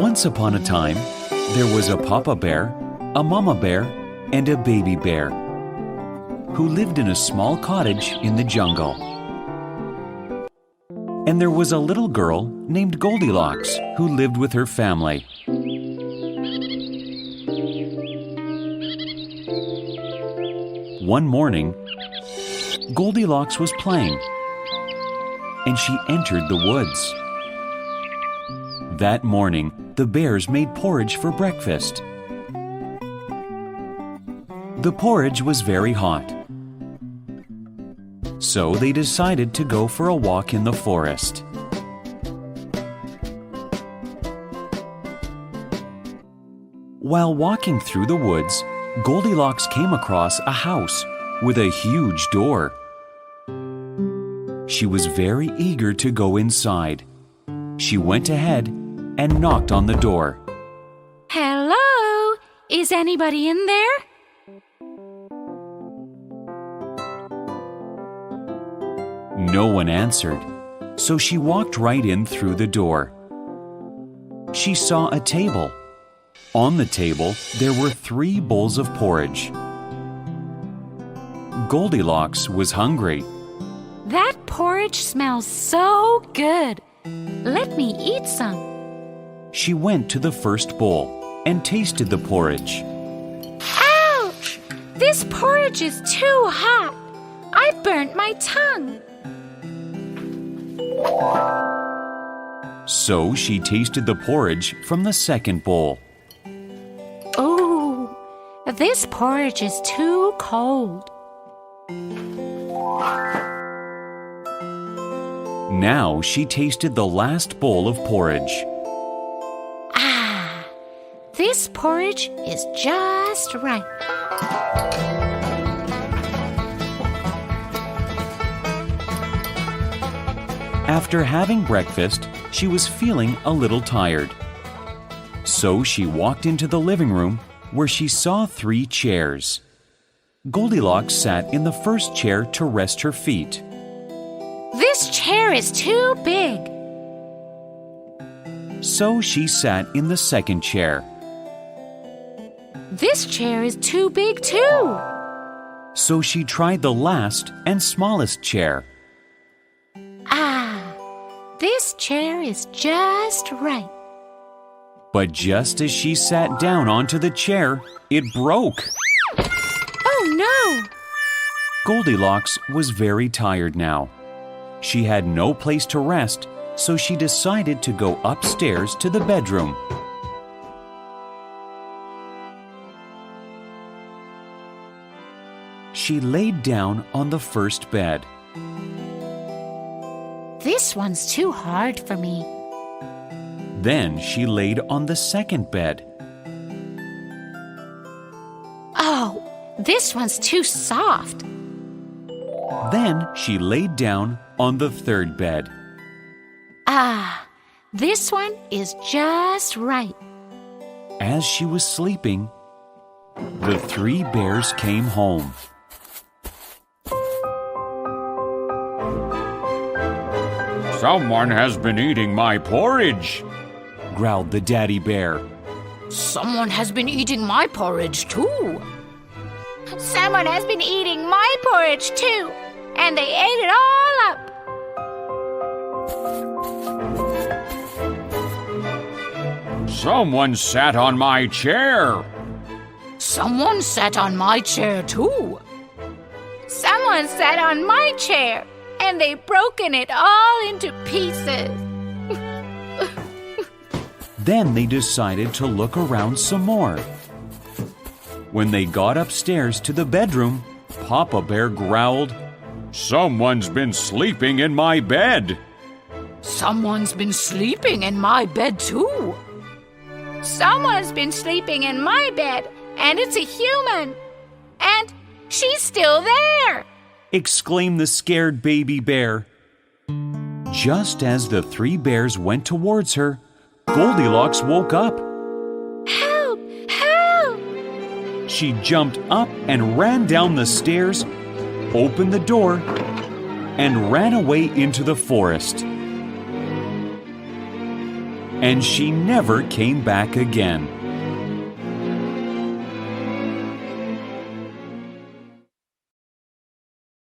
Once upon a time, there was a papa bear, a mama bear, and a baby bear who lived in a small cottage in the jungle. And there was a little girl named Goldilocks who lived with her family. One morning, Goldilocks was playing, and she entered the woods. That morning, the bears made porridge for breakfast. The porridge was very hot, so they decided to go for a walk in the forest. While walking through the woods, Goldilocks came across a house with a huge door. She was very eager to go inside. She went ahead and knocked on the door. Hello? Is anybody in there? No one answered, so she walked right in through the door. She saw a table. On the table, there were 3 bowls of porridge. Goldilocks was hungry. That porridge smells so good. Let me eat some. She went to the first bowl and tasted the porridge. Ouch! This porridge is too hot. I burnt my tongue. So she tasted the porridge from the second bowl. Oh, this porridge is too cold. Now she tasted the last bowl of porridge. Ah, this porridge is just right. After having breakfast, she was feeling a little tired. So she walked into the living room where she saw 3 chairs. Goldilocks sat in the first chair to rest her feet. This chair is too big. So she sat in the second chair. This chair is too big too. So she tried the last and smallest chair. Ah, this chair is just right. But just as she sat down onto the chair, it broke. Oh no! Goldilocks was very tired now. She had no place to rest, so she decided to go upstairs to the bedroom. She laid down on the first bed. This one's too hard for me. Then she laid on the second bed. Oh, this one's too soft. Then she laid down on the third bed. Ah, this one is just right. As she was sleeping, the 3 bears came home. Someone has been eating my porridge, growled the daddy bear. Someone has been eating my porridge too. Someone has been eating my porridge too, and they ate it all up. Someone sat on my chair. Someone sat on my chair too. Someone sat on my chair, and they've broken it all into pieces. Then they decided to look around some more. When they got upstairs to the bedroom, Papa Bear growled, Someone's been sleeping in my bed. Someone's been sleeping in my bed too. Someone's been sleeping in my bed, and it's a human. And she's still there, exclaimed the scared baby bear. Just as the 3 bears went towards her, Goldilocks woke up. Help! Help! She jumped up and ran down the stairs, opened the door, and ran away into the forest. and she never came back again.